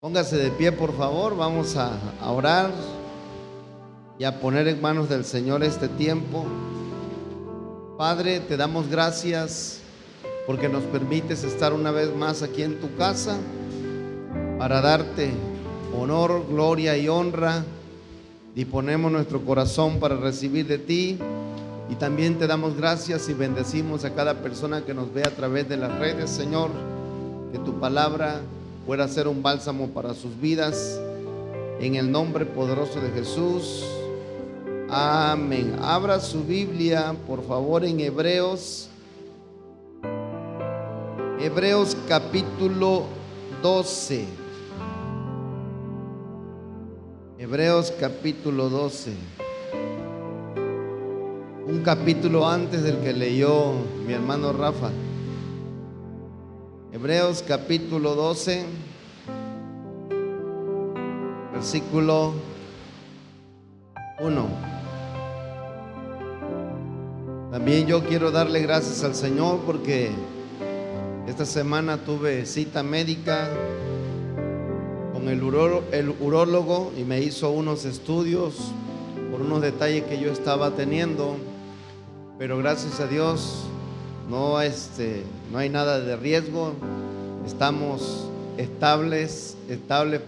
Póngase de pie, por favor. Vamos a orar y a poner en manos del Señor este tiempo. Padre, te damos gracias porque nos permites estar una vez más aquí en tu casa para darte honor, gloria y honra. Disponemos nuestro corazón para recibir de ti, y también te damos gracias y bendecimos a cada persona que nos ve a través de las redes. Señor, que tu palabra pueda ser un bálsamo para sus vidas, en el nombre poderoso de Jesús. Amén. Abra su Biblia, por favor, en Hebreos capítulo 12. Hebreos capítulo 12. Un capítulo antes del que leyó mi hermano Rafa. Hebreos capítulo 12, versículo 1. También yo quiero darle gracias al Señor porque esta semana tuve cita médica con el urólogo y me hizo unos estudios por unos detalles que yo estaba teniendo, pero gracias a Dios no hay nada de riesgo. Estamos estables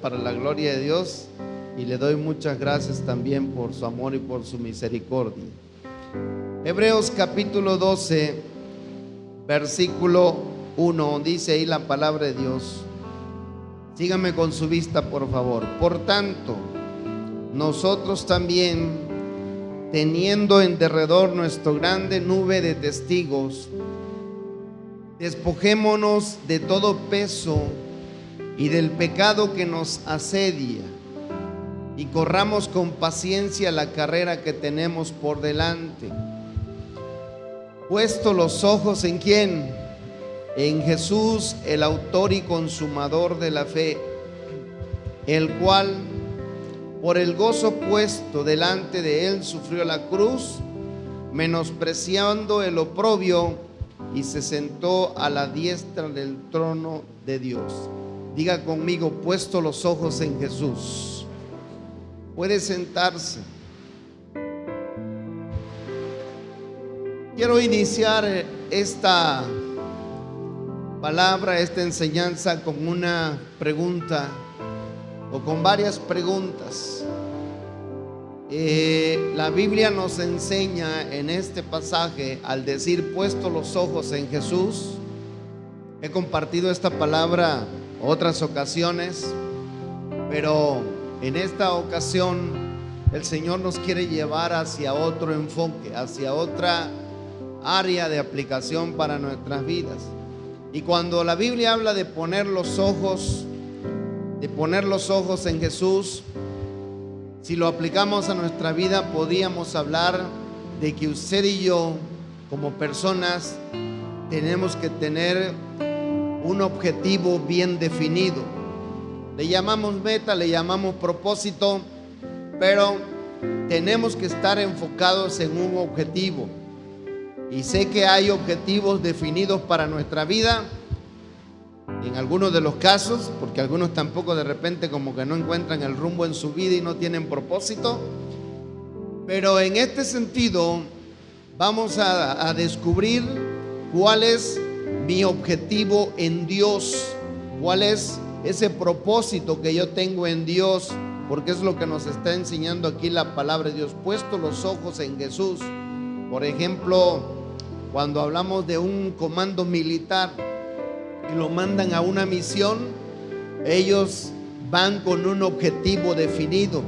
para la gloria de Dios, y le doy muchas gracias también por su amor y por su misericordia. Hebreos capítulo 12, versículo 1, dice ahí la palabra de Dios. Sígame con su vista, por favor. Por tanto, nosotros también, teniendo en derredor nuestra grande nube de testigos, despojémonos de todo peso y del pecado que nos asedia, y corramos con paciencia la carrera que tenemos por delante, puesto los ojos ¿en quién? En Jesús, el autor y consumador de la fe, el cual por el gozo puesto delante de él sufrió la cruz, menospreciando el oprobio, y se sentó a la diestra del trono de Dios. Diga conmigo: puesto los ojos en Jesús. Puede sentarse. Quiero iniciar esta palabra, esta enseñanza, con una pregunta, o con varias preguntas. La Biblia nos enseña en este pasaje, al decir puesto los ojos en Jesús. He compartido esta palabra otras ocasiones, pero en esta ocasión el Señor nos quiere llevar hacia otro enfoque, hacia otra área de aplicación para nuestras vidas. Y cuando la Biblia habla de poner los ojos en Jesús, si lo aplicamos a nuestra vida, podríamos hablar de que usted y yo, como personas, tenemos que tener un objetivo bien definido. Le llamamos meta, le llamamos propósito, pero tenemos que estar enfocados en un objetivo. Y sé que hay objetivos definidos para nuestra vida, en algunos de los casos, porque algunos tampoco de repente como que no encuentran el rumbo en su vida y no tienen propósito. Pero en este sentido vamos a descubrir cuál es mi objetivo en Dios, cuál es ese propósito que yo tengo en Dios, porque es lo que nos está enseñando aquí la palabra de Dios. Puesto los ojos en Jesús. Por ejemplo, cuando hablamos de un comando militar y lo mandan a una misión, ellos van con un objetivo definido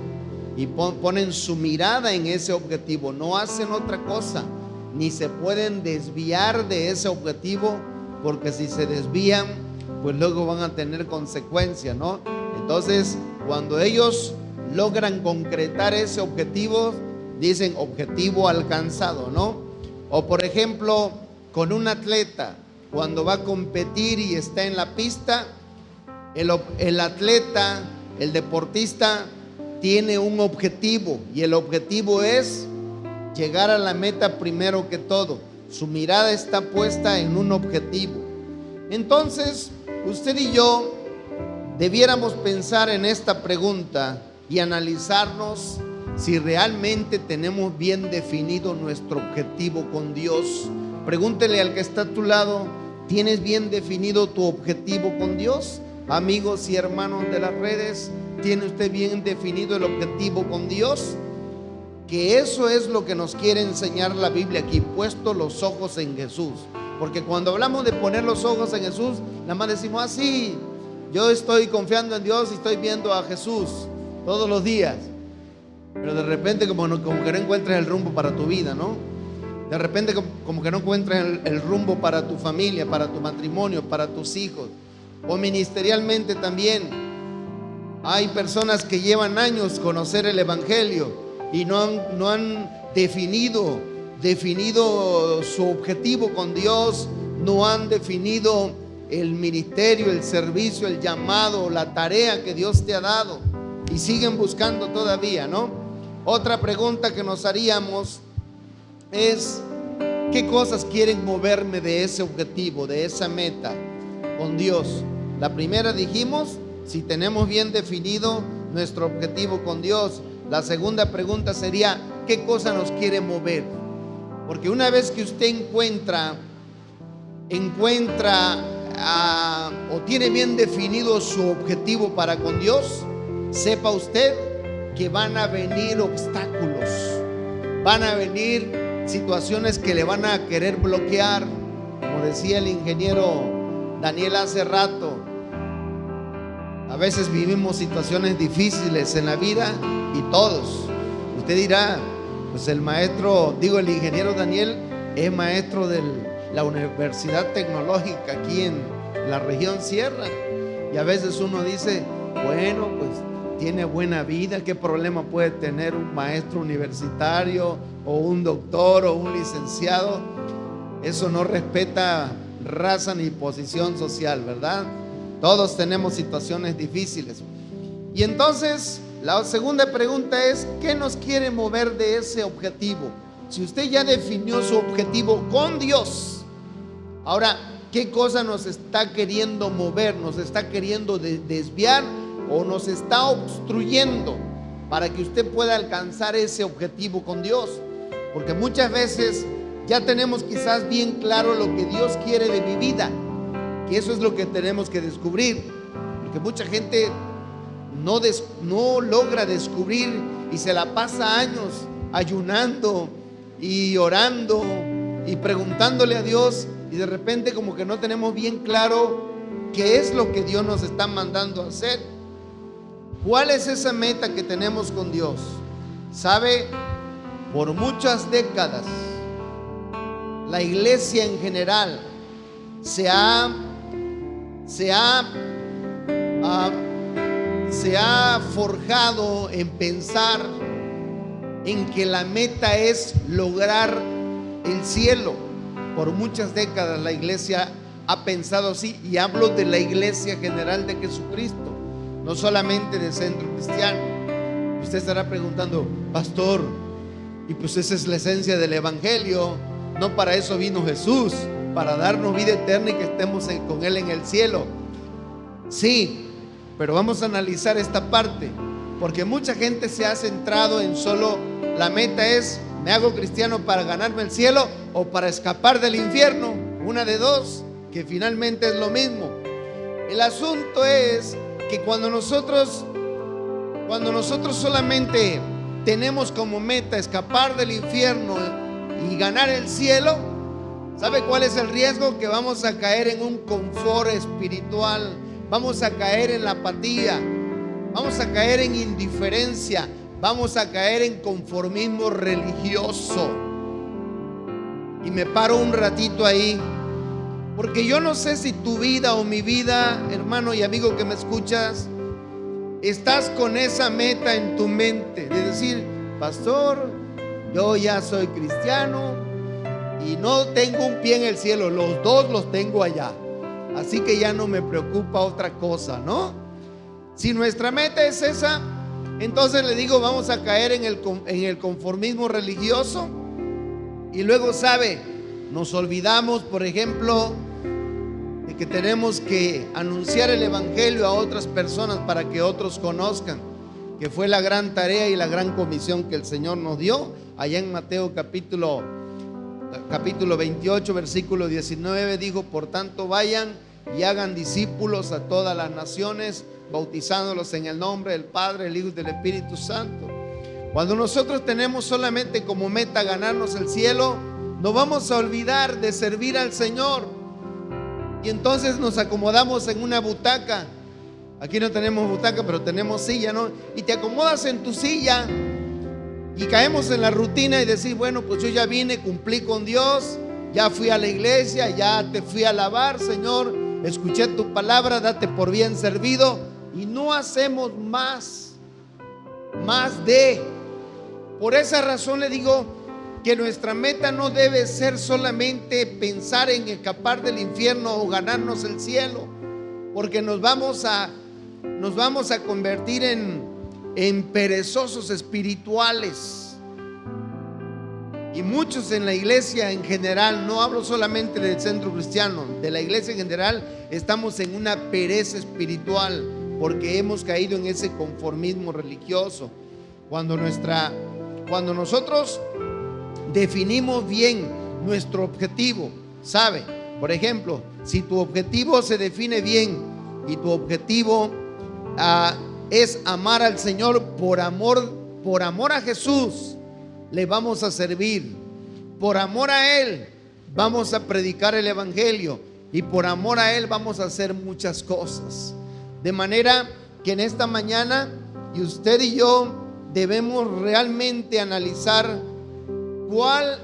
y ponen su mirada en ese objetivo. No hacen otra cosa, ni se pueden desviar de ese objetivo, porque si se desvían, pues luego van a tener consecuencias, ¿no? Entonces, cuando ellos logran concretar ese objetivo, dicen objetivo alcanzado, ¿no? O por ejemplo, con un atleta, cuando va a competir y está en la pista, el atleta, el deportista, tiene un objetivo, y el objetivo es llegar a la meta primero que todo. Su mirada está puesta en un objetivo. Entonces, usted y yo debiéramos pensar en esta pregunta y analizarnos si realmente tenemos bien definido nuestro objetivo con Dios. Pregúntele al que está a tu lado: ¿tienes bien definido tu objetivo con Dios? Amigos y hermanos de las redes, ¿tiene usted bien definido el objetivo con Dios? Que eso es lo que nos quiere enseñar la Biblia aquí: puesto los ojos en Jesús. Porque cuando hablamos de poner los ojos en Jesús, nada más decimos: ah, sí, yo estoy confiando en Dios y estoy viendo a Jesús todos los días. Pero de repente como que no encuentras el rumbo para tu vida, ¿no? De repente como que no encuentras el rumbo para tu familia, para tu matrimonio, para tus hijos. O ministerialmente también. Hay personas que llevan años conocer el Evangelio y no han definido su objetivo con Dios, no han definido el ministerio, el servicio, el llamado, la tarea que Dios te ha dado, y siguen buscando todavía, ¿no? Otra pregunta que nos haríamos es: ¿qué cosas quieren moverme de ese objetivo, de esa meta con Dios? La primera dijimos, si tenemos bien definido nuestro objetivo con Dios. La segunda pregunta sería: ¿qué cosa nos quiere mover? Porque una vez que usted encuentra o tiene bien definido su objetivo para con Dios, sepa usted que van a venir obstáculos, van a venir situaciones que le van a querer bloquear. Como decía el ingeniero Daniel hace rato, a veces vivimos situaciones difíciles en la vida, y todos. Usted dirá: pues el ingeniero Daniel es maestro de la Universidad Tecnológica aquí en la región Sierra. Y a veces uno dice: bueno, pues tiene buena vida, ¿qué problema puede tener un maestro universitario o un doctor o un licenciado? Eso no respeta raza ni posición social, ¿verdad? Todos tenemos situaciones difíciles. Y entonces la segunda pregunta es: ¿qué nos quiere mover de ese objetivo? Si usted ya definió su objetivo con Dios, ahora, ¿qué cosa nos está queriendo mover? ¿Nos está queriendo desviar o nos está obstruyendo para que usted pueda alcanzar ese objetivo con Dios? Porque muchas veces ya tenemos quizás bien claro lo que Dios quiere de mi vida, que eso es lo que tenemos que descubrir. Porque mucha gente no logra descubrir y se la pasa años ayunando y orando y preguntándole a Dios, y de repente como que no tenemos bien claro qué es lo que Dios nos está mandando a hacer. ¿Cuál es esa meta que tenemos con Dios? ¿Sabe? Por muchas décadas la iglesia en general se ha forjado en pensar en que la meta es lograr el cielo. Por muchas décadas la iglesia ha pensado así, y hablo de la iglesia general de Jesucristo, no solamente del centro cristiano. Usted estará preguntando: pastor, y pues esa es la esencia del evangelio, no para eso vino Jesús, para darnos vida eterna y que estemos con Él en el cielo. Sí, pero vamos a analizar esta parte, porque mucha gente se ha centrado en solo la meta es: ¿me hago cristiano para ganarme el cielo o para escapar del infierno? Una de dos, que finalmente es lo mismo. El asunto es que cuando nosotros solamente tenemos como meta escapar del infierno y ganar el cielo, ¿sabe cuál es el riesgo? Que vamos a caer en un confort espiritual, vamos a caer en la apatía, vamos a caer en indiferencia, vamos a caer en conformismo religioso. Y me paro un ratito ahí, porque yo no sé si tu vida o mi vida, hermano y amigo que me escuchas, estás con esa meta en tu mente de decir: pastor, yo ya soy cristiano y no tengo un pie en el cielo, los dos los tengo allá, así que ya no me preocupa otra cosa, ¿no? Si nuestra meta es esa, entonces le digo, vamos a caer en el conformismo religioso. Y luego, ¿sabe? Nos olvidamos, por ejemplo, de que tenemos que anunciar el evangelio a otras personas para que otros conozcan, que fue la gran tarea y la gran comisión que el Señor nos dio allá en Mateo capítulo 28 versículo 19. Dijo: por tanto vayan y hagan discípulos a todas las naciones, bautizándolos en el nombre del Padre, el Hijo y del Espíritu Santo. Cuando nosotros tenemos solamente como meta ganarnos el cielo, nos vamos a olvidar de servir al Señor, y entonces nos acomodamos en una butaca. Aquí no tenemos butaca, pero tenemos silla, ¿no? Y te acomodas en tu silla y caemos en la rutina y decís: bueno, pues yo ya vine, cumplí con Dios, ya fui a la iglesia, ya te fui a alabar, Señor, escuché tu palabra, date por bien servido. Y no hacemos más de. Por esa razón le digo que nuestra meta no debe ser solamente pensar en escapar del infierno o ganarnos el cielo, porque nos vamos a convertir en perezosos espirituales. Y muchos en la iglesia en general, no hablo solamente del centro cristiano, de la iglesia en general, estamos en una pereza espiritual porque hemos caído en ese conformismo religioso. Cuando nosotros definimos bien nuestro objetivo, ¿sabe? Por ejemplo, si tu objetivo se define bien y tu objetivo es amar al Señor por amor a Jesús, le vamos a servir. Por amor a Él vamos a predicar el evangelio, y por amor a Él vamos a hacer muchas cosas. De manera que en esta mañana, y usted y yo debemos realmente analizar cuál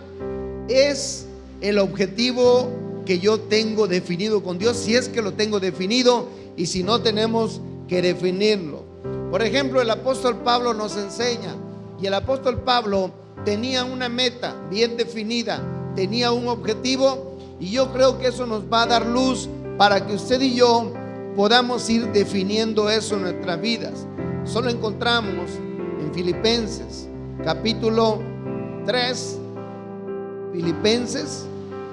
es el objetivo que yo tengo definido con Dios, si es que lo tengo definido, y si no, tenemos que definirlo. Por ejemplo, el apóstol Pablo nos enseña, y el apóstol Pablo tenía una meta bien definida, tenía un objetivo, y yo creo que eso nos va a dar luz para que usted y yo podamos ir definiendo eso en nuestras vidas. Solo encontramos en Filipenses capítulo 3, Filipenses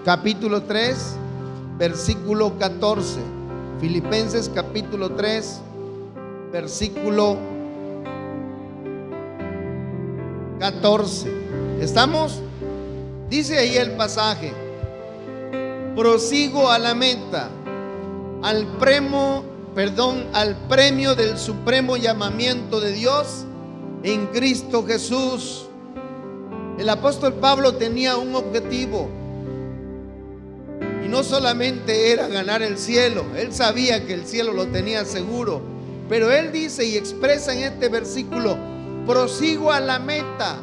capítulo 3 versículo 14. Filipenses capítulo 3 versículo 14. ¿Estamos? Dice ahí el pasaje: prosigo a la meta, al premio del supremo llamamiento de Dios en Cristo Jesús. El apóstol Pablo tenía un objetivo, y no solamente era ganar el cielo. Él sabía que el cielo lo tenía seguro, pero él dice y expresa en este versículo: prosigo a la meta,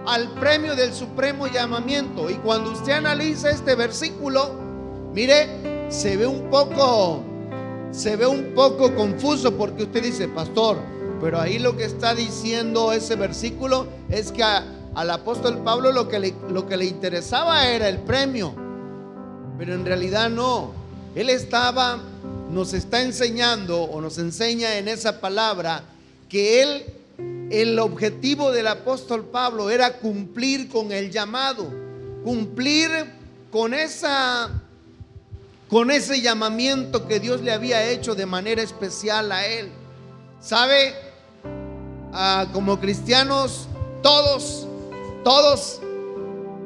al premio del supremo llamamiento. Y cuando usted analiza este versículo, mire, se ve un poco confuso, porque usted dice: pastor, pero ahí lo que está diciendo ese versículo es que al apóstol Pablo lo que le interesaba era el premio. Pero en realidad no. Él nos está enseñando, o nos enseña en esa palabra, que el objetivo del apóstol Pablo era cumplir con el llamado, cumplir con ese llamamiento que Dios le había hecho de manera especial a él. ¿Sabe? Como cristianos, todos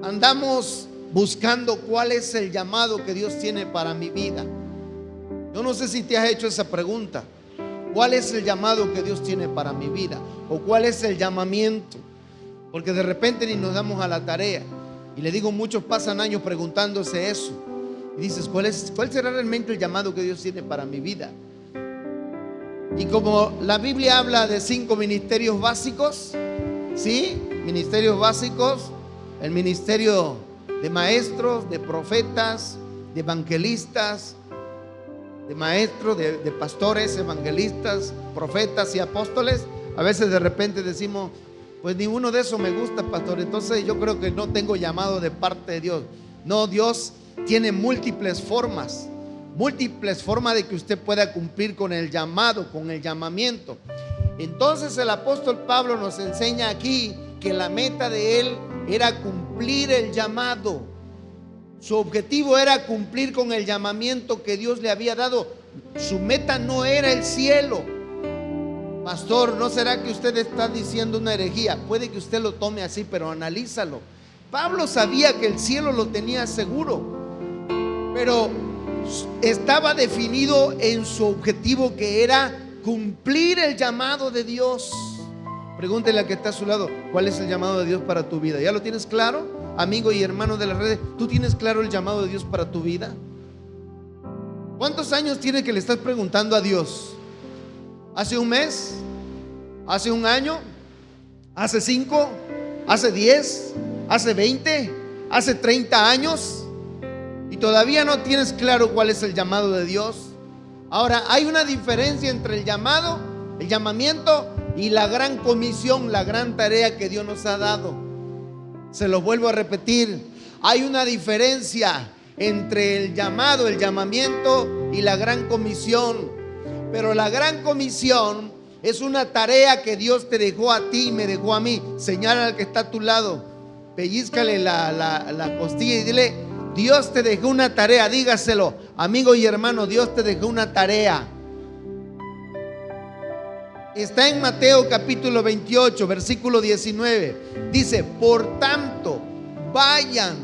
andamos buscando cuál es el llamado que Dios tiene para mi vida. Yo no sé si te has hecho esa pregunta: ¿cuál es el llamado que Dios tiene para mi vida? ¿O cuál es el llamamiento? Porque de repente ni nos damos a la tarea. Y le digo, muchos pasan años preguntándose eso. Y dices: ¿cuál será realmente el llamado que Dios tiene para mi vida? Y como la Biblia habla de 5 ministerios básicos, ¿sí? Ministerios básicos: el ministerio de maestros, de profetas, de evangelistas, de maestros, de pastores, evangelistas, profetas y apóstoles. A veces de repente decimos: pues ninguno de esos me gusta, pastor, entonces yo creo que no tengo llamado de parte de Dios. No, Dios tiene múltiples formas de que usted pueda cumplir con el llamado, con el llamamiento. Entonces el apóstol Pablo nos enseña aquí que la meta de él era cumplir el llamado. Su objetivo era cumplir con el llamamiento que Dios le había dado. Su meta no era el cielo. Pastor, ¿no será que usted está diciendo una herejía? Puede que usted lo tome así, pero analízalo. Pablo sabía que el cielo lo tenía seguro, pero estaba definido en su objetivo, que era cumplir el llamado de Dios. Pregúntele al que está a su lado, ¿cuál es el llamado de Dios para tu vida? ¿Ya lo tienes claro? Amigo y hermano de las redes, ¿tú tienes claro el llamado de Dios para tu vida? ¿Cuántos años tiene que le estás preguntando a Dios? ¿Hace un mes? ¿Hace un año? ¿Hace 5? ¿Hace 10? ¿Hace 20? ¿Hace 30 años? Y todavía no tienes claro cuál es el llamado de Dios. Ahora, hay una diferencia entre el llamado, el llamamiento y la gran comisión, la gran tarea que Dios nos ha dado. Se lo vuelvo a repetir. Hay una diferencia entre el llamado, el llamamiento y la gran comisión. Pero la gran comisión es una tarea que Dios te dejó a ti y me dejó a mí. Señala al que está a tu lado, pellízcale la costilla y dile: Dios te dejó una tarea. Dígaselo, amigo y hermano, Dios te dejó una tarea. Está en Mateo capítulo 28, versículo 19. Dice: por tanto, vayan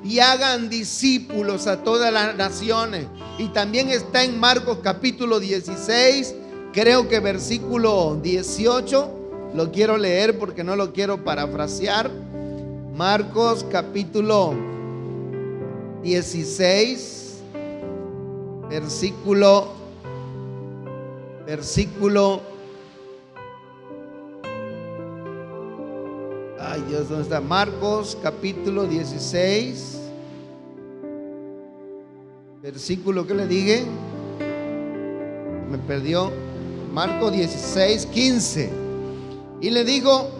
y hagan discípulos a todas las naciones. Y también está en Marcos capítulo 16, creo que versículo 18. Lo quiero leer porque no lo quiero parafrasear. Marcos capítulo 16, versículo ay Dios, ¿dónde está? Marcos capítulo 16, versículo, ¿qué le dije? Me perdió. Marcos 16, 15. Y le digo: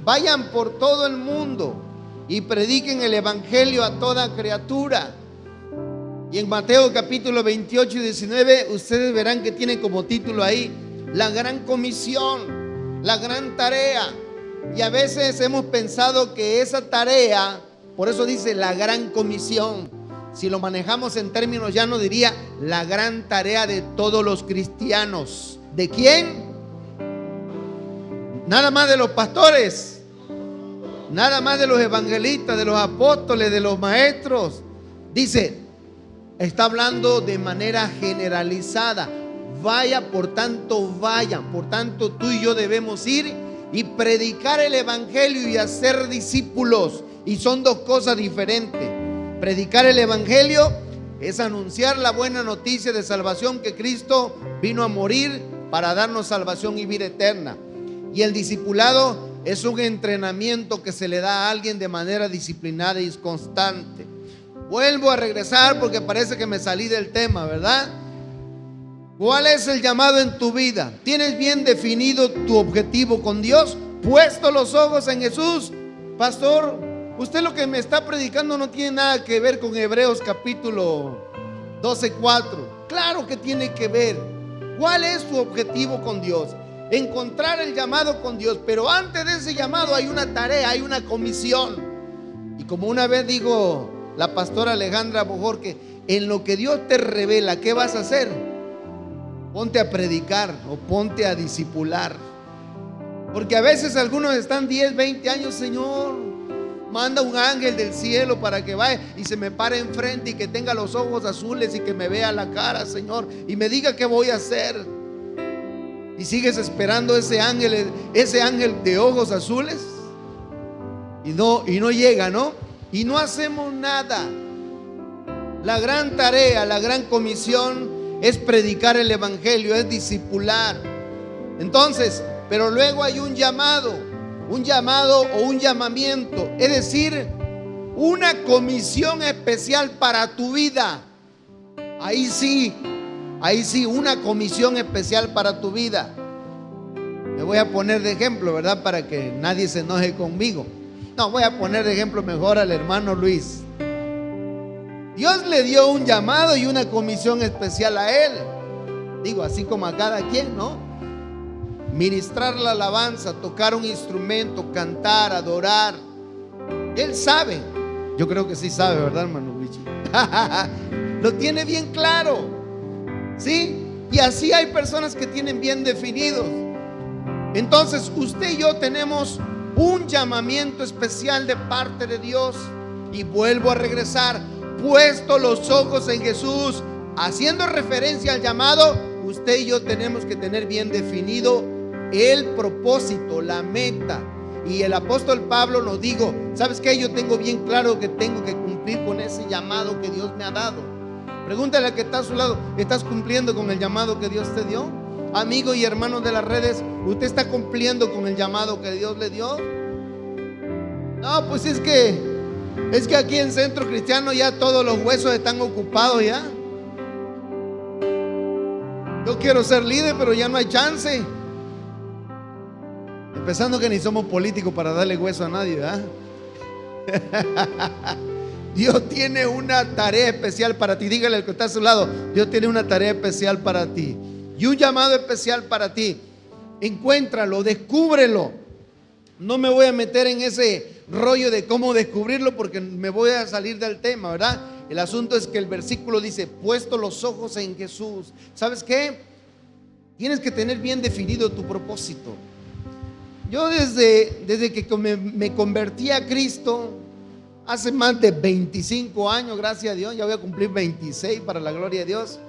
vayan por todo el mundo y prediquen el evangelio a toda criatura. Y en Mateo capítulo 28 y 19, ustedes verán que tiene como título ahí: la gran comisión, la gran tarea. Y a veces hemos pensado que esa tarea, por eso dice la gran comisión. Si lo manejamos en términos llanos, diría la gran tarea de todos los cristianos. ¿De quién? Nada más de los pastores, nada más de los evangelistas, de los apóstoles, de los maestros. Dice, está hablando de manera generalizada. Vaya, por tanto, vayan. Por tanto, tú y yo debemos ir y predicar el evangelio y hacer discípulos. Y son dos cosas diferentes. Predicar el evangelio es anunciar la buena noticia de salvación, que Cristo vino a morir para darnos salvación y vida eterna. Y el discipulado es un entrenamiento que se le da a alguien de manera disciplinada y constante. Vuelvo a regresar porque parece que me salí del tema, ¿verdad? ¿Cuál es el llamado en tu vida? ¿Tienes bien definido tu objetivo con Dios? ¿Puesto los ojos en Jesús? Pastor, usted lo que me está predicando no tiene nada que ver con Hebreos capítulo 12:4. Claro que tiene que ver. ¿Cuál es tu objetivo con Dios? Encontrar el llamado con Dios. Pero antes de ese llamado hay una tarea, hay una comisión. Y como una vez dijo la pastora Alejandra Bojorque, en lo que Dios te revela, ¿qué vas a hacer? Ponte a predicar o ponte a discipular. Porque a veces algunos están 10, 20 años, Señor, manda un ángel del cielo para que vaya y se me pare enfrente y que tenga los ojos azules y que me vea la cara, Señor, y me diga qué voy a hacer. Y sigues esperando ese ángel de ojos azules y no llega, ¿no? Y no hacemos nada. La gran tarea, la gran comisión es predicar el evangelio, es discipular. Entonces, pero luego hay un llamado o un llamamiento, es decir, una comisión especial para tu vida. Ahí sí, una comisión especial para tu vida. Me voy a poner de ejemplo, ¿verdad? Para que nadie se enoje conmigo. No, voy a poner de ejemplo mejor al hermano Luis. Dios le dio un llamado y una comisión especial a él. Digo, así como a cada quien, ¿no? Ministrar la alabanza, tocar un instrumento, cantar, adorar. Él sabe. Yo creo que sí sabe, ¿verdad, hermano Luigi? Lo tiene bien claro, ¿sí? Y así hay personas que tienen bien definidos. Entonces usted y yo tenemos un llamamiento especial de parte de Dios. Y vuelvo a regresar, puesto los ojos en Jesús, haciendo referencia al llamado, usted y yo tenemos que tener bien definido el propósito, la meta. Y el apóstol Pablo nos dijo: ¿sabes qué? Yo tengo bien claro que tengo que cumplir con ese llamado que Dios me ha dado. Pregúntale al que está a su lado: ¿estás cumpliendo con el llamado que Dios te dio? Amigo y hermano de las redes, ¿usted está cumpliendo con el llamado que Dios le dio? No, pues es que aquí en Centro Cristiano ya todos los huesos están ocupados ya. Yo quiero ser líder, pero ya no hay chance. Empezando que ni somos políticos para darle hueso a nadie, ¿verdad? Dios tiene una tarea especial para ti. Dígale al que está a su lado: Dios tiene una tarea especial para ti y un llamado especial para ti. Encuéntralo, descúbrelo. No me voy a meter en ese rollo de cómo descubrirlo, porque me voy a salir del tema, ¿verdad? El asunto es que el versículo dice: puesto los ojos en Jesús. ¿Sabes qué? Tienes que tener bien definido tu propósito. Yo desde que me convertí a Cristo, hace más de 25 años, gracias a Dios, ya voy a cumplir 26 para la gloria de Dios.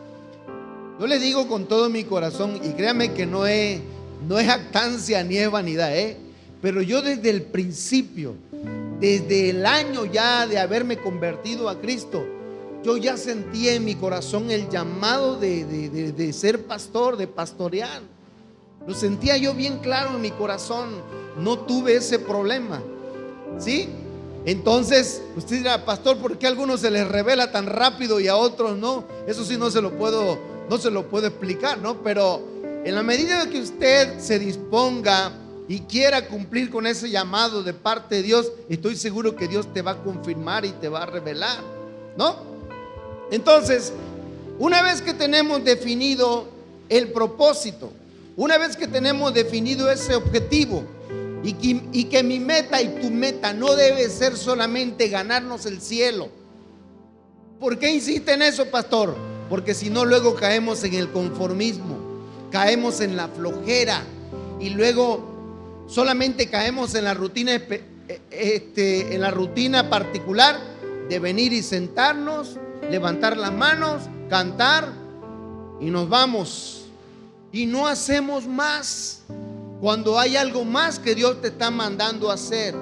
Yo le digo con todo mi corazón, y créame que no es jactancia ni es vanidad, pero yo desde el principio, desde el año ya de haberme convertido a Cristo, yo ya sentía en mi corazón el llamado de ser pastor, de pastorear. Lo sentía yo bien claro en mi corazón. No tuve ese problema, ¿sí? Entonces usted dirá: pastor, ¿por qué a algunos se les revela tan rápido y a otros no? Eso sí no se lo puedo explicar, ¿no? Pero en la medida que usted se disponga y quiera cumplir con ese llamado de parte de Dios, estoy seguro que Dios te va a confirmar y te va a revelar, ¿no? Entonces, una vez que tenemos definido el propósito, una vez que tenemos definido ese objetivo, y que mi meta y tu meta no debe ser solamente ganarnos el cielo. ¿Por qué insiste en eso, pastor? Porque si no, luego caemos en el conformismo, caemos en la flojera, y luego solamente caemos en la rutina, en la rutina particular de venir y sentarnos, levantar las manos, cantar y nos vamos, y no hacemos más cuando hay algo más que Dios te está mandando a hacer.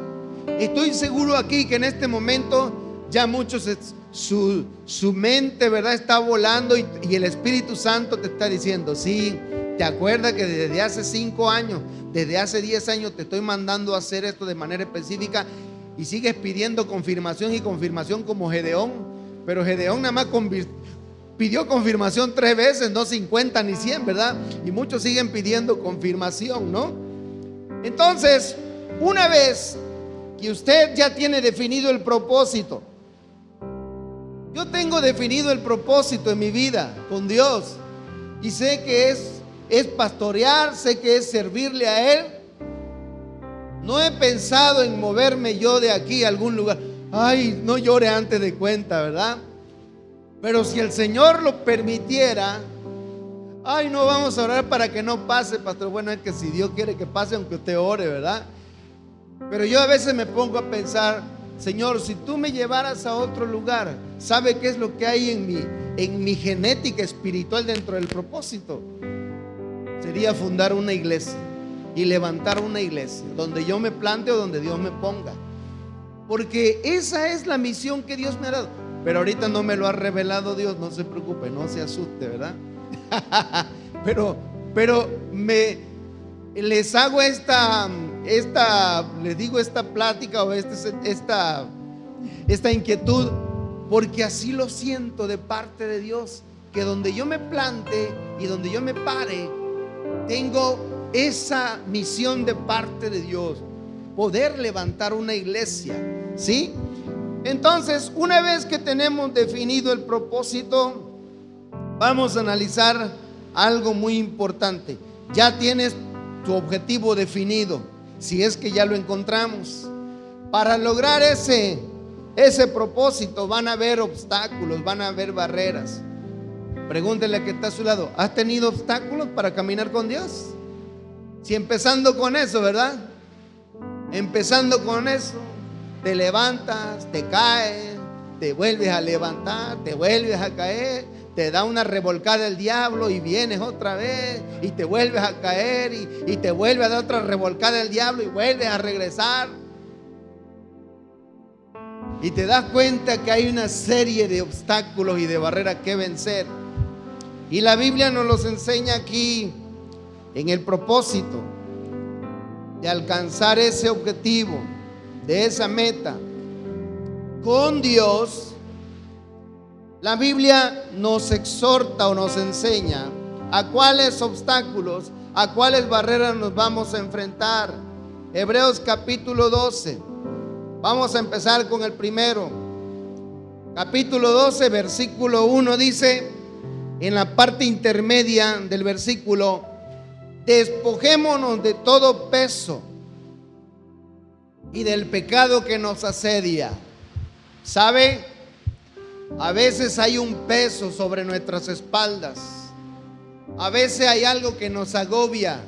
Estoy seguro aquí que en este momento ya muchos su mente, ¿verdad?, está volando, y el Espíritu Santo te está diciendo: sí, ¿te acuerdas que desde hace 5 años, desde hace 10 años te estoy mandando a hacer esto de manera específica? Y sigues pidiendo confirmación y confirmación como Gedeón. Pero Gedeón nada más pidió confirmación 3 veces, no 50 ni 100, ¿verdad? Y muchos siguen pidiendo confirmación, ¿no? Entonces, una vez que usted ya tiene definido el propósito, yo tengo definido el propósito en mi vida con Dios, y sé que es pastorear, sé que es servirle a Él. No he pensado en moverme yo de aquí a algún lugar. Ay, no llore antes de cuenta, ¿verdad? Pero si el Señor lo permitiera, ay, no vamos a orar para que no pase, pastor. Bueno, es que si Dios quiere que pase, aunque usted ore, ¿verdad? Pero yo a veces me pongo a pensar: Señor, si tú me llevaras a otro lugar, ¿sabe qué es lo que hay en mi genética espiritual dentro del propósito? Sería fundar una iglesia y levantar una iglesia donde yo me plante o donde Dios me ponga, porque esa es la misión que Dios me ha dado. Pero ahorita no me lo ha revelado Dios, no se preocupe, no se asuste, ¿verdad? pero les hago les digo esta plática o esta inquietud, porque así lo siento de parte de Dios, que donde yo me plante y donde yo me pare, tengo esa misión de parte de Dios, poder levantar una iglesia, ¿sí? Entonces, una vez que tenemos definido el propósito, vamos a analizar algo muy importante. Ya tienes tu objetivo definido, si es que ya lo encontramos. Para lograr ese ese propósito, van a haber obstáculos, van a haber barreras. Pregúntele a que está a su lado: ¿has tenido obstáculos para caminar con Dios? Si empezando con eso, ¿verdad? Empezando con eso, te levantas, te caes, te vuelves a levantar, te vuelves a caer, te da una revolcada el diablo y vienes otra vez y te vuelves a caer y te vuelve a dar otra revolcada el diablo y vuelves a regresar. Y te das cuenta que hay una serie de obstáculos y de barreras que vencer. Y la Biblia nos los enseña aquí en el propósito de alcanzar ese objetivo, de esa meta con Dios. La Biblia nos exhorta o nos enseña a cuáles obstáculos, a cuáles barreras nos vamos a enfrentar. Hebreos capítulo 12. Vamos a empezar con el primero. Capítulo 12, versículo 1 dice, en la parte intermedia del versículo: despojémonos de todo peso y del pecado que nos asedia. ¿Sabe? A veces hay un peso sobre nuestras espaldas. A veces hay algo que nos agobia.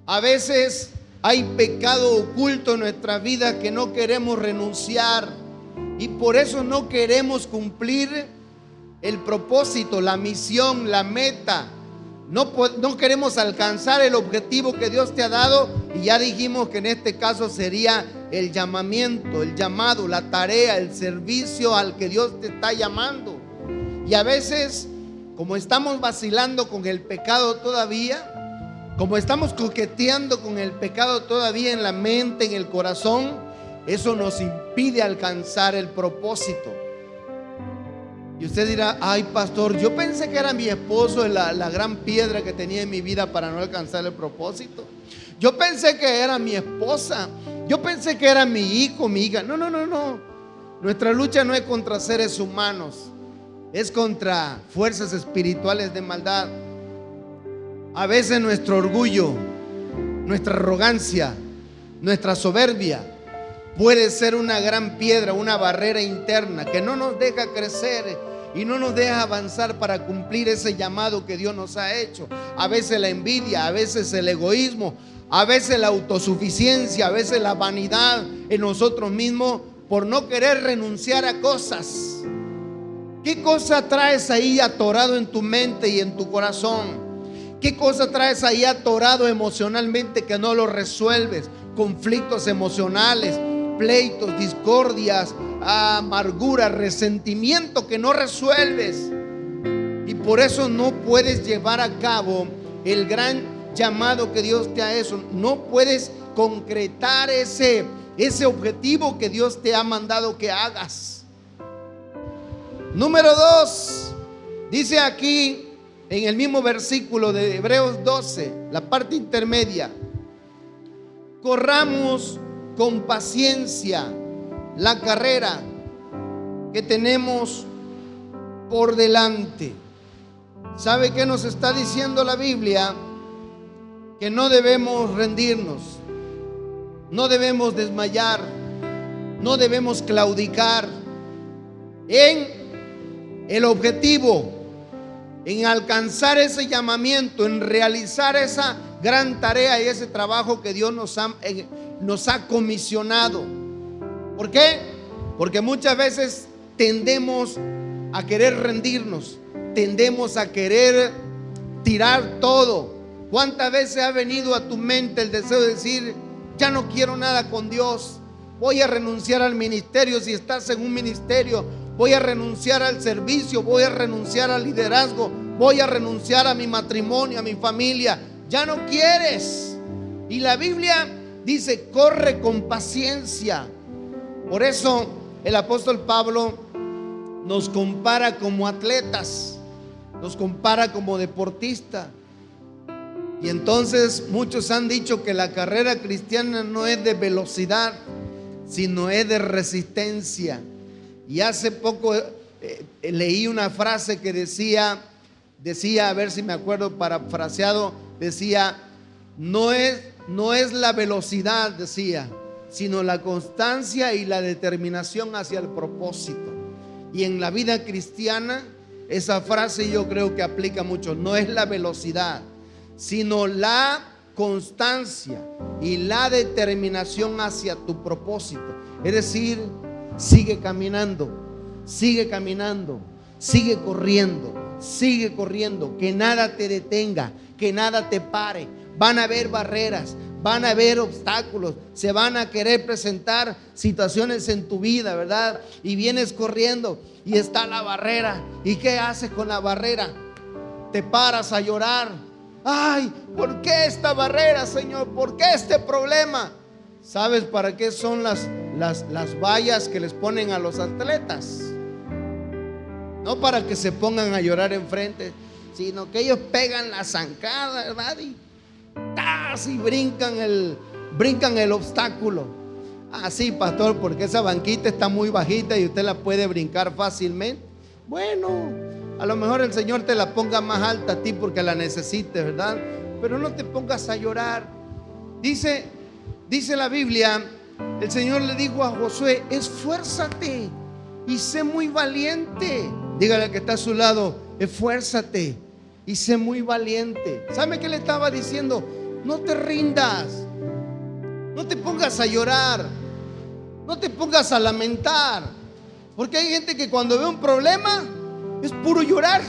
A veces hay pecado oculto en nuestra vida que no queremos renunciar. Y por eso no queremos cumplir el propósito, la misión, la meta. No queremos alcanzar el objetivo que Dios te ha dado. Y ya dijimos que en este caso sería el llamamiento, el llamado, la tarea, el servicio al que Dios te está llamando. Y a veces, como estamos vacilando con el pecado todavía, como estamos coqueteando con el pecado todavía en la mente, en el corazón, eso nos impide alcanzar el propósito. Y usted dirá: ay, pastor, yo pensé que era mi esposo la gran piedra que tenía en mi vida para no alcanzar el propósito. Yo pensé que era mi esposa. Yo pensé que era mi hijo, mi hija. No. Nuestra lucha no es contra seres humanos, es contra fuerzas espirituales de maldad. A veces nuestro orgullo, nuestra arrogancia, nuestra soberbia puede ser una gran piedra, una barrera interna que no nos deja crecer y no nos deja avanzar para cumplir ese llamado que Dios nos ha hecho. A veces la envidia, a veces el egoísmo, a veces la autosuficiencia, a veces la vanidad en nosotros mismos por no querer renunciar a cosas. ¿Qué cosa traes ahí atorado en tu mente y en tu corazón? ¿Qué cosa traes ahí atorado emocionalmente que no lo resuelves? Conflictos emocionales, pleitos, discordias, amargura, resentimiento que no resuelves. Y por eso no puedes llevar a cabo el gran llamado que Dios te ha hecho. No puedes concretar ese objetivo que Dios te ha mandado que hagas. Número 2, dice aquí en el mismo versículo de Hebreos 12, la parte intermedia: corramos con paciencia la carrera que tenemos por delante. ¿Sabe qué nos está diciendo la Biblia? Que no debemos rendirnos, no debemos desmayar, no debemos claudicar en el objetivo, en alcanzar ese llamamiento, en realizar esa gran tarea y ese trabajo que Dios nos ha comisionado. ¿Por qué? Porque muchas veces tendemos a querer rendirnos, tendemos a querer tirar todo. ¿Cuántas veces ha venido a tu mente el deseo de decir: ya no quiero nada con Dios, voy a renunciar al ministerio? Si estás en un ministerio, voy a renunciar al servicio, voy a renunciar al liderazgo, voy a renunciar a mi matrimonio, a mi familia. Ya no quieres. Y la Biblia dice: corre con paciencia. Por eso el apóstol Pablo nos compara como atletas, nos compara como deportistas. Y entonces muchos han dicho que la carrera cristiana no es de velocidad, sino es de resistencia. Y hace poco leí una frase que decía, a ver si me acuerdo parafraseado, decía: no es la velocidad, decía, sino la constancia y la determinación hacia el propósito. Y en la vida cristiana, esa frase yo creo que aplica mucho. No es la velocidad, sino la constancia y la determinación hacia tu propósito. Es decir, sigue caminando, sigue caminando, sigue corriendo, que nada te detenga, que nada te pare. Van a haber barreras, van a haber obstáculos, se van a querer presentar situaciones en tu vida, ¿verdad? Y vienes corriendo y está la barrera. ¿Y qué haces con la barrera? Te paras a llorar. Ay, ¿por qué esta barrera, Señor? ¿Por qué este problema? ¿Sabes para qué son las vallas que les ponen a los atletas? No para que se pongan a llorar enfrente, sino que ellos pegan la zancada, ¿verdad? Y brincan el obstáculo. Sí, pastor, porque esa banquita está muy bajita y usted la puede brincar fácilmente. Bueno, a lo mejor el Señor te la ponga más alta a ti porque la necesites, ¿verdad? Pero no te pongas a llorar. Dice la Biblia, el Señor le dijo a Josué: esfuérzate y sé muy valiente. Dígale al que está a su lado: esfuérzate y sé muy valiente. ¿Sabe qué le estaba diciendo? No te rindas, no te pongas a llorar, no te pongas a lamentar, porque hay gente que cuando ve un problema es puro llorar.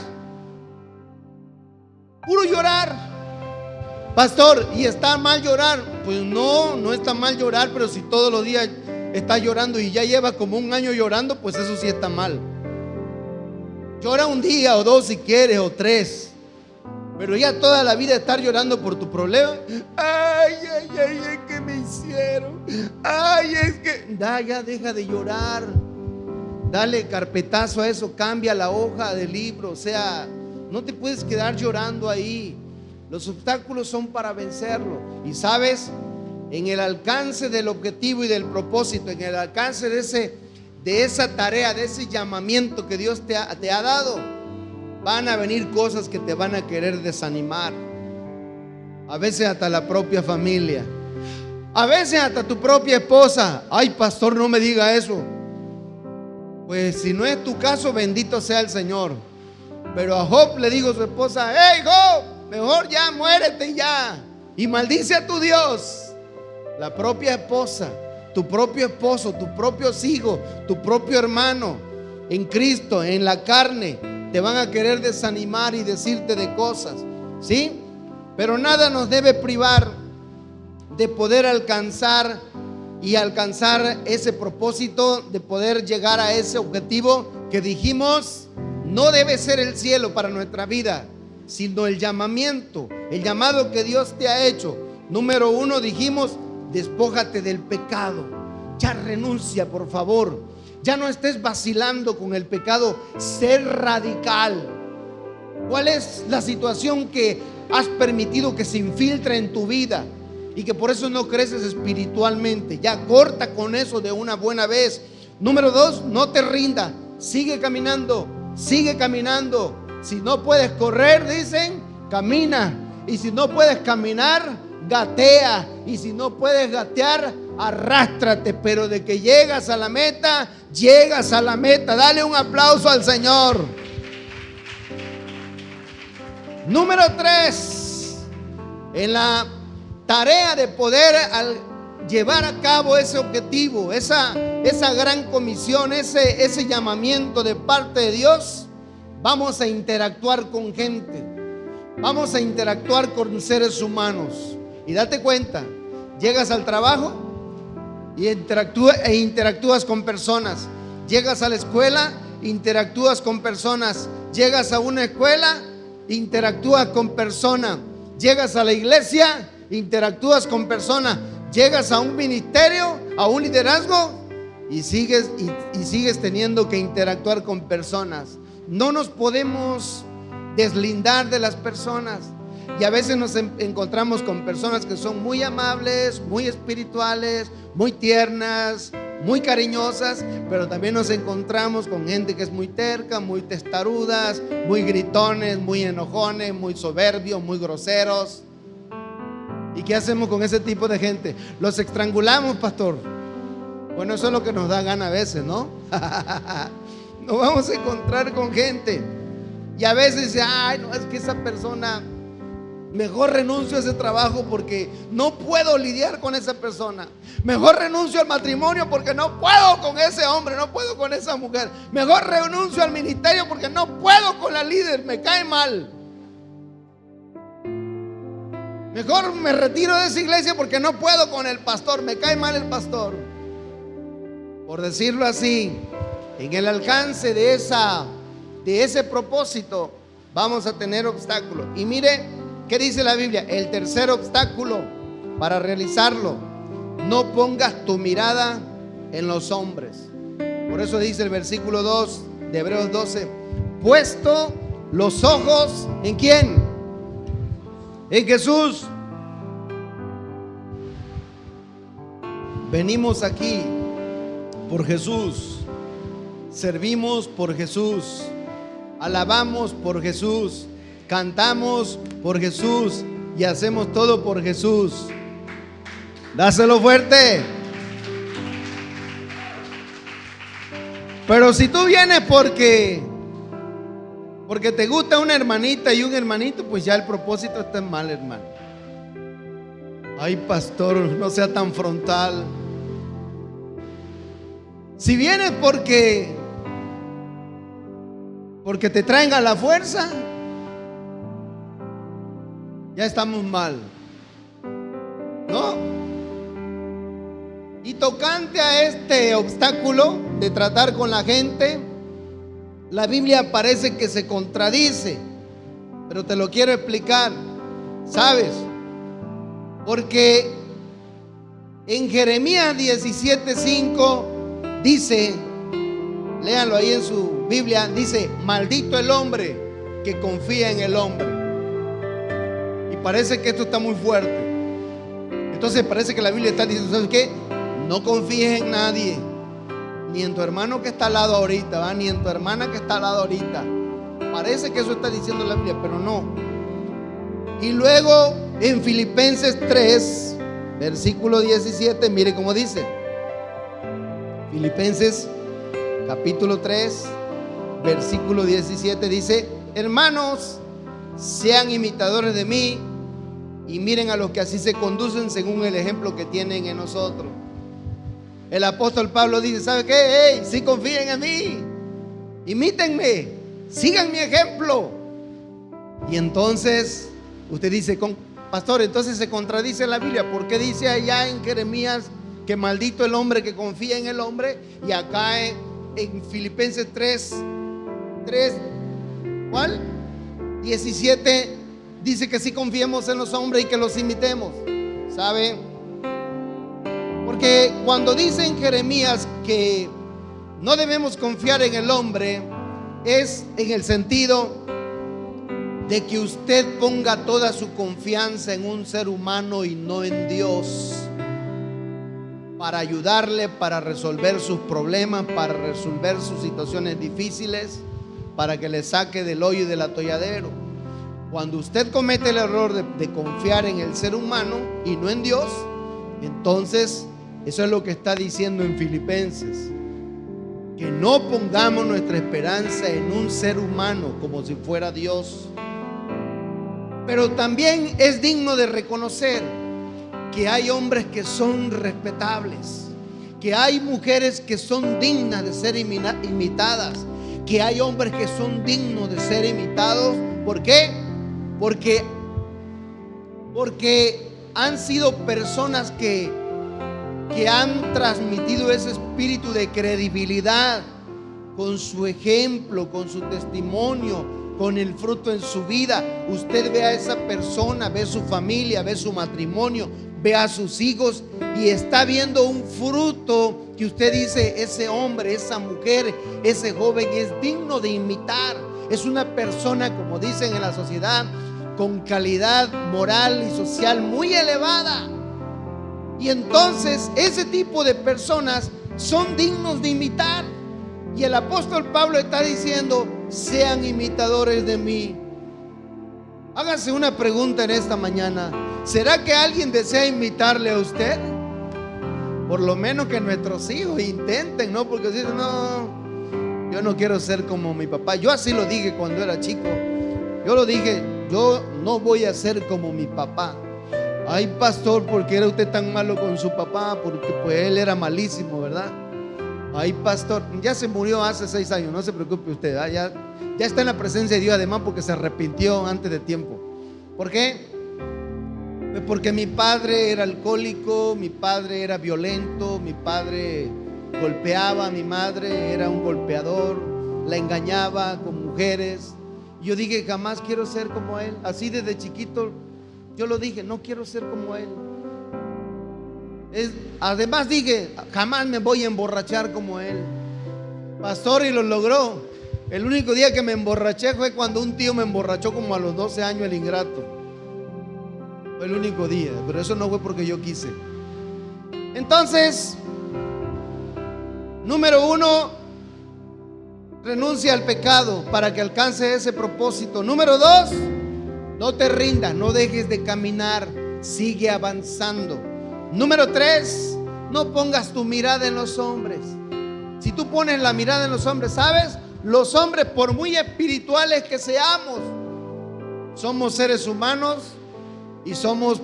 Pastor, ¿y está mal llorar? Pues no está mal llorar, pero si todos los días está llorando y ya lleva como un año llorando, pues eso sí está mal. Llora un día o dos si quieres, o tres, pero ya toda la vida estar llorando por tu problema. Ay, es que me hicieron. Ay, es que ya deja de llorar. Dale carpetazo a eso, cambia la hoja del libro. O sea, no te puedes quedar llorando ahí. Los obstáculos son para vencerlo. Y sabes, en el alcance del objetivo y del propósito, en el alcance de esa tarea, de ese llamamiento que Dios te ha dado, van a venir cosas que te van a querer desanimar. A veces hasta la propia familia, a veces hasta tu propia esposa. Ay, pastor, no me diga eso. Pues si no es tu caso, bendito sea el Señor. Pero a Job le dijo su esposa: hey Job, mejor ya muérete ya y maldice a tu Dios. La propia esposa, tu propio esposo, tus propios hijos, tu propio hermano en Cristo, en la carne, te van a querer desanimar y decirte de cosas, ¿sí? Pero nada nos debe privar de poder alcanzar ese propósito, de poder llegar a ese objetivo que dijimos. No debe ser el cielo para nuestra vida, sino el llamamiento, el llamado que Dios te ha hecho. Número 1, dijimos: despójate del pecado. Ya renuncia, por favor. Ya no estés vacilando con el pecado. Ser radical. ¿Cuál es la situación que has permitido que se infiltre en tu vida y que por eso no creces espiritualmente? Ya corta con eso de una buena vez. Número 2, no te rindas. Sigue caminando. Sigue caminando. Si no puedes correr, dicen, camina. Y si no puedes caminar, gatea. Y si no puedes gatear, arrástrate. Pero de que llegas a la meta, llegas a la meta. Dale un aplauso al Señor. Número 3, en la tarea de poder llevar a cabo ese objetivo, esa gran comisión, ese llamamiento de parte de Dios, vamos a interactuar con gente, vamos a interactuar con seres humanos. Y date cuenta, llegas al trabajo y interactúas con personas. Llegas a la escuela, interactúas con personas. Llegas a una escuela, interactúas con personas. Llegas a la iglesia, interactúas con personas. Llegas a un ministerio, a un liderazgo, y sigues teniendo que interactuar con personas. No nos podemos deslindar de las personas. Y a veces nos encontramos con personas que son muy amables, muy espirituales, muy tiernas, muy cariñosas, pero también nos encontramos con gente que es muy terca, muy testarudas, muy gritones, muy enojones, muy soberbios, muy groseros. ¿Y qué hacemos con ese tipo de gente? Los estrangulamos, pastor. Bueno, eso es lo que nos da gana a veces, ¿no? Nos vamos a encontrar con gente y a veces dice, ay, no, es que esa persona, mejor renuncio a ese trabajo porque no puedo lidiar con esa persona. Mejor renuncio al matrimonio porque no puedo con ese hombre, no puedo con esa mujer. Mejor renuncio al ministerio porque no puedo con la líder, me cae mal. Mejor me retiro de esa iglesia porque no puedo con el pastor, me cae mal el pastor. Por decirlo así, en el alcance de ese propósito vamos a tener obstáculos. Y mire qué dice la Biblia, el tercer obstáculo para realizarlo: no pongas tu mirada en los hombres. Por eso dice el versículo 2 de Hebreos 12, puesto los ojos ¿en quién? En Jesús. Venimos aquí por Jesús, servimos por Jesús, alabamos por Jesús, cantamos por Jesús y hacemos todo por Jesús. Dáselo fuerte. Pero si tú vienes porque te gusta una hermanita y un hermanito, pues ya el propósito está mal, hermano. Ay, pastor, no sea tan frontal. Si vienes porque te traen a la fuerza, ya estamos mal, ¿no? Y tocante a este obstáculo de tratar con la gente, la Biblia parece que se contradice, pero te lo quiero explicar, ¿sabes? Porque en Jeremías 17:5 dice, léanlo ahí en su Biblia, dice, maldito el hombre que confía en el hombre. Y parece que esto está muy fuerte. Entonces parece que la Biblia está diciendo, ¿sabes qué? No confíes en nadie, ni en tu hermano que está al lado ahorita, ¿va? Ni en tu hermana que está al lado ahorita. Parece que eso está diciendo la Biblia, pero no. Y luego en Filipenses 3, versículo 17, mire cómo dice. Filipenses capítulo 3, versículo 17 dice, hermanos, sean imitadores de mí y miren a los que así se conducen según el ejemplo que tienen en nosotros. El apóstol Pablo dice, ¿sabe qué? Hey, sí, confíen en mí, imítenme, sigan mi ejemplo. Y entonces usted dice, pastor, entonces se contradice la Biblia. ¿Por qué dice allá en Jeremías que maldito el hombre que confía en el hombre? Y acá en Filipenses 3, ¿cuál? 17 dice que sí confiemos en los hombres y que los imitemos. ¿Sabe? Porque cuando dice en Jeremías que no debemos confiar en el hombre, es en el sentido de que usted ponga toda su confianza en un ser humano y no en Dios, para ayudarle, para resolver sus problemas, para resolver sus situaciones difíciles, para que le saque del hoyo y del atolladero. Cuando usted comete el error de confiar en el ser humano y no en Dios, entonces eso es lo que está diciendo en Filipenses, que no pongamos nuestra esperanza en un ser humano como si fuera Dios. Pero también es digno de reconocer que hay hombres que son respetables, que hay mujeres que son dignas de ser imitadas, que hay hombres que son dignos de ser imitados. ¿Por qué? Porque han sido personas que han transmitido ese espíritu de credibilidad con su ejemplo, con su testimonio, con el fruto en su vida. Usted ve a esa persona, ve su familia, ve su matrimonio, ve a sus hijos y está viendo un fruto que usted dice, ese hombre, esa mujer, ese joven es digno de imitar. Es una persona, como dicen en la sociedad, con calidad moral y social muy elevada. Y entonces ese tipo de personas son dignos de imitar. Y el apóstol Pablo está diciendo, sean imitadores de mí. Hágase una pregunta en esta mañana: ¿será que alguien desea imitarle a usted? Por lo menos que nuestros hijos intenten, ¿no? Porque si no, yo no quiero ser como mi papá. Yo así lo dije cuando era chico. Yo lo dije, yo no voy a ser como mi papá. Ay, pastor, ¿por qué era usted tan malo con su papá? Porque pues él era malísimo, ¿verdad? Ay, pastor, ya se murió hace 6 años, no se preocupe usted, ¿eh? Ya está en la presencia de Dios, además porque se arrepintió antes de tiempo. ¿Por qué? Pues porque mi padre era alcohólico, mi padre era violento, mi padre golpeaba, mi madre era un golpeador, la engañaba con mujeres. Yo dije, jamás quiero ser como él. Así desde chiquito yo lo dije, no quiero ser como él. Además dije, jamás me voy a emborrachar como él. Pastor, y lo logró. El único día que me emborraché fue cuando un tío me emborrachó como a los 12 años, el ingrato. Fue el único día, pero eso no fue porque yo quise. Entonces, número 1, renuncia al pecado para que alcance ese propósito. Número 2, no te rindas, no dejes de caminar, sigue avanzando. Número 3, no pongas tu mirada en los hombres. Si tú pones la mirada en los hombres, ¿sabes? Los hombres, por muy espirituales que seamos, somos seres humanos y somos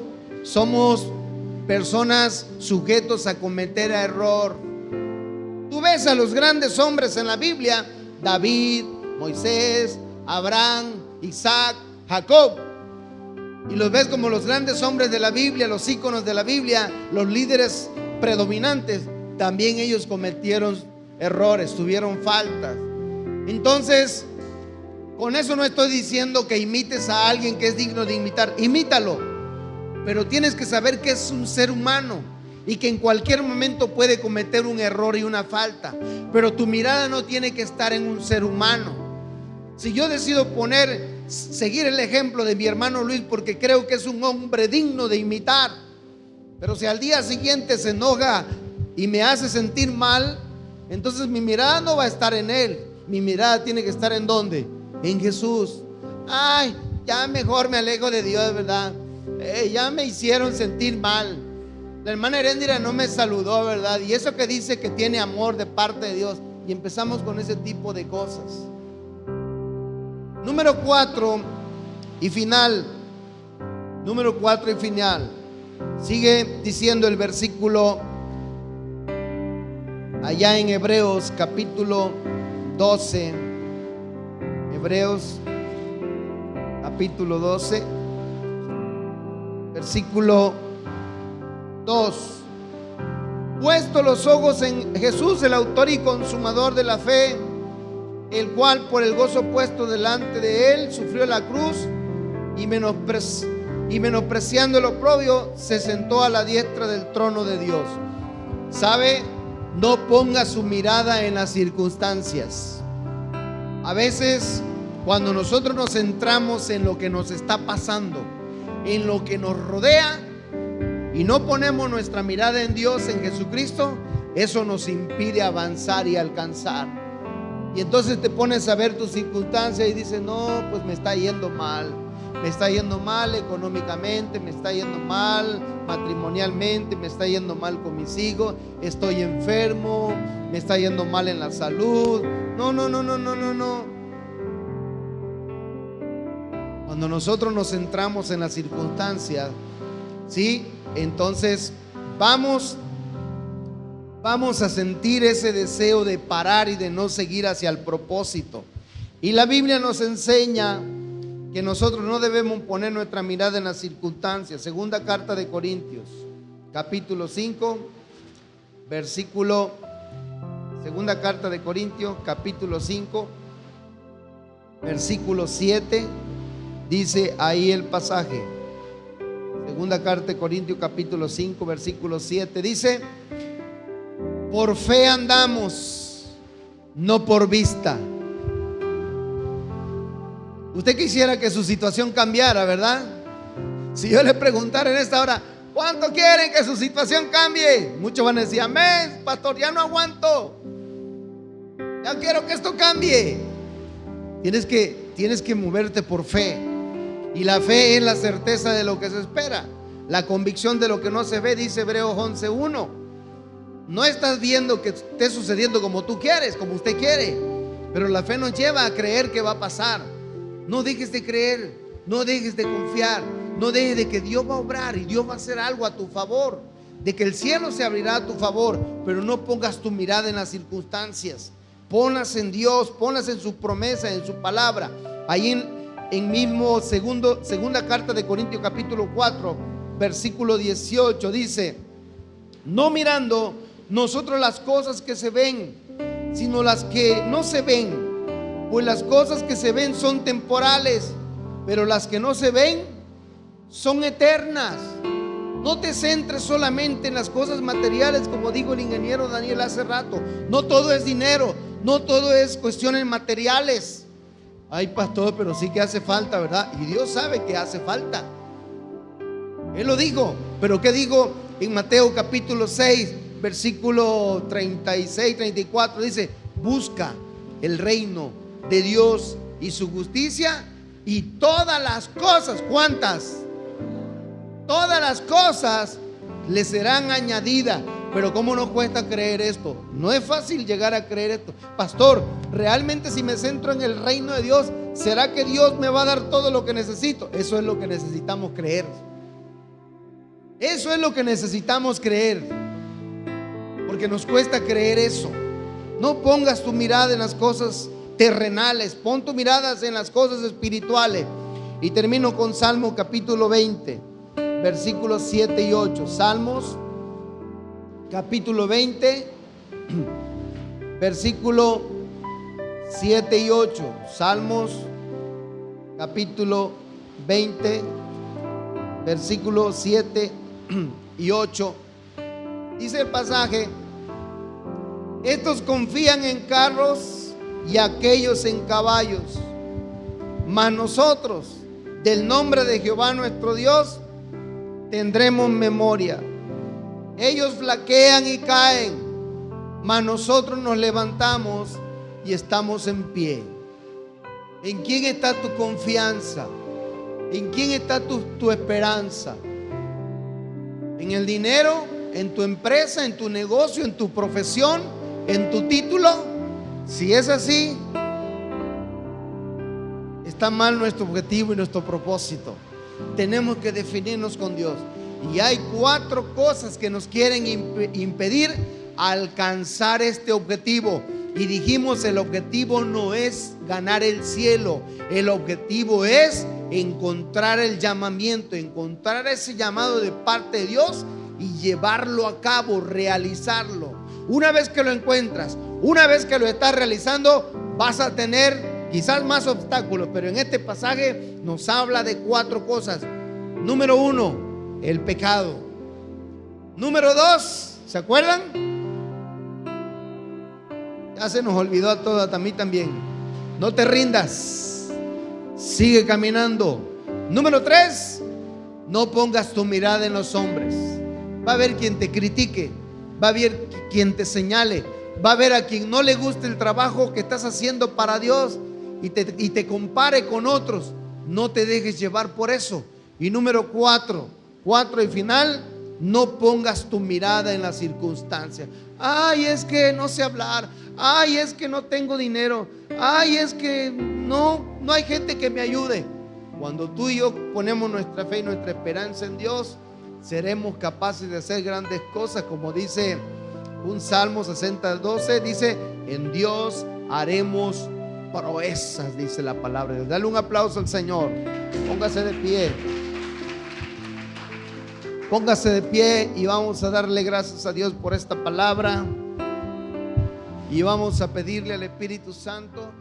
personas sujetos a cometer error. Tú ves a los grandes hombres en la Biblia: David, Moisés, Abraham, Isaac, Jacob. Y los ves como los grandes hombres de la Biblia, los íconos de la Biblia, los líderes predominantes. También ellos cometieron errores, tuvieron faltas. Entonces, con eso no estoy diciendo que imites a alguien que es digno de imitar. Imítalo, pero tienes que saber que es un ser humano y que en cualquier momento puede cometer un error y una falta. Pero tu mirada no tiene que estar en un ser humano. Si yo decido seguir el ejemplo de mi hermano Luis porque creo que es un hombre digno de imitar, pero si al día siguiente se enoja y me hace sentir mal, entonces mi mirada no va a estar en él. Mi mirada tiene que estar ¿en dónde? En Jesús. Ay, ya mejor me alejo de Dios, ¿verdad? Ya me hicieron sentir mal. La hermana Heréndira no me saludó, ¿verdad? Y eso que dice que tiene amor de parte de Dios. Y empezamos con ese tipo de cosas. Número 4 y final. Número 4 y final. Sigue diciendo el versículo allá en Hebreos capítulo 12. Hebreos capítulo 12, versículo 2. Puesto los ojos en Jesús, el autor y consumador de la fe, el cual por el gozo puesto delante de él sufrió la cruz y menospreciando el oprobio, se sentó a la diestra del trono de Dios. ¿Sabe? No ponga su mirada en las circunstancias. A veces, cuando nosotros nos centramos en lo que nos está pasando, en lo que nos rodea, y no ponemos nuestra mirada en Dios, en Jesucristo, eso nos impide avanzar y alcanzar. Y entonces te pones a ver tus circunstancias y dices, no, pues me está yendo mal. Me está yendo mal económicamente, me está yendo mal matrimonialmente, me está yendo mal con mis hijos, estoy enfermo, me está yendo mal en la salud. No. Cuando nosotros nos centramos en las circunstancias, ¿sí? Entonces vamos a sentir ese deseo de parar y de no seguir hacia el propósito. Y la Biblia nos enseña que nosotros no debemos poner nuestra mirada en las circunstancias. Segunda carta de Corintios, capítulo 5, versículo. Segunda carta de Corintios, capítulo 5, versículo 7. Dice ahí el pasaje. Segunda carta de Corintios, capítulo 5, versículo 7. Dice: por fe andamos, no por vista. Usted quisiera que su situación cambiara, ¿verdad? Si yo le preguntara en esta hora, ¿cuánto quieren que su situación cambie? Muchos van a decir, amén, pastor, ya no aguanto. Ya quiero que esto cambie. Tienes que moverte por fe. Y la fe es la certeza de lo que se espera, la convicción de lo que no se ve, dice Hebreos 11:1. No estás viendo que esté sucediendo como tú quieres, como usted quiere, pero la fe nos lleva a creer que va a pasar. No dejes de creer, no dejes de confiar, no dejes de que Dios va a obrar y Dios va a hacer algo a tu favor, de que el cielo se abrirá a tu favor, pero no pongas tu mirada en las circunstancias. Ponlas en Dios, ponlas en su promesa, en su palabra. Ahí en mismo segunda carta de Corintios capítulo 4, versículo 18 dice: no mirando nosotros las cosas que se ven, sino las que no se ven, pues las cosas que se ven son temporales, pero las que no se ven son eternas. No te centres solamente en las cosas materiales, como dijo el ingeniero Daniel hace rato. No todo es dinero, no todo es cuestiones materiales. Ay, pastor, pero sí que hace falta, ¿verdad? Y Dios sabe que hace falta. Él lo dijo, pero ¿qué dijo en Mateo capítulo 6, versículo 36, 34? Dice: busca el reino de Dios y su justicia, y todas las cosas, ¿cuántas? Todas las cosas le serán añadidas. Pero ¿cómo nos cuesta creer esto? No es fácil llegar a creer esto. Pastor, realmente si me centro en el reino de Dios, ¿será que Dios me va a dar todo lo que necesito? Eso es lo que necesitamos creer. Eso es lo que necesitamos creer, porque nos cuesta creer eso. No pongas tu mirada en las cosas terrenales, pon tu mirada en las cosas espirituales. Y termino con Salmo capítulo 20, versículos 7 y 8. Salmos capítulo 20, versículo 7 y 8. Salmos capítulo 20, versículo 7 y 8. Dice el pasaje: estos confían en carros y aquellos en caballos, mas nosotros del nombre de Jehová nuestro Dios tendremos memoria. Ellos flaquean y caen, mas nosotros nos levantamos y estamos en pie. ¿En quién está tu confianza? ¿En quién está tu esperanza? ¿En el dinero? ¿En tu empresa? ¿En tu negocio? ¿En tu profesión? ¿En tu título? Si es así, está mal nuestro objetivo y nuestro propósito. Tenemos que definirnos con Dios. Y hay 4 cosas que nos quieren impedir alcanzar este objetivo. Y dijimos, el objetivo no es ganar el cielo. El objetivo es encontrar el llamamiento, encontrar ese llamado de parte de Dios y llevarlo a cabo, realizarlo. Una vez que lo encuentras, una vez que lo estás realizando, vas a tener quizás más obstáculos, pero en este pasaje nos habla de 4 cosas. Número 1, el pecado. Número 2, ¿se acuerdan? Ya se nos olvidó a todas, a mí también. No te rindas, sigue caminando. Número 3, no pongas tu mirada en los hombres. Va a haber quien te critique, va a haber quien te señale, va a haber a quien no le guste el trabajo que estás haciendo para Dios y te compare con otros. No te dejes llevar por eso. Y número 4 y final, no pongas tu mirada en las circunstancias. Ay, es que no sé hablar. Ay, es que no tengo dinero. Ay, es que no hay gente que me ayude. Cuando tú y yo ponemos nuestra fe y nuestra esperanza en Dios, seremos capaces de hacer grandes cosas, como dice un Salmo 60:12, dice: en Dios haremos proezas, dice la palabra de Dios. Dale un aplauso al Señor. Póngase de pie. Póngase de pie y vamos a darle gracias a Dios por esta palabra. Y vamos a pedirle al Espíritu Santo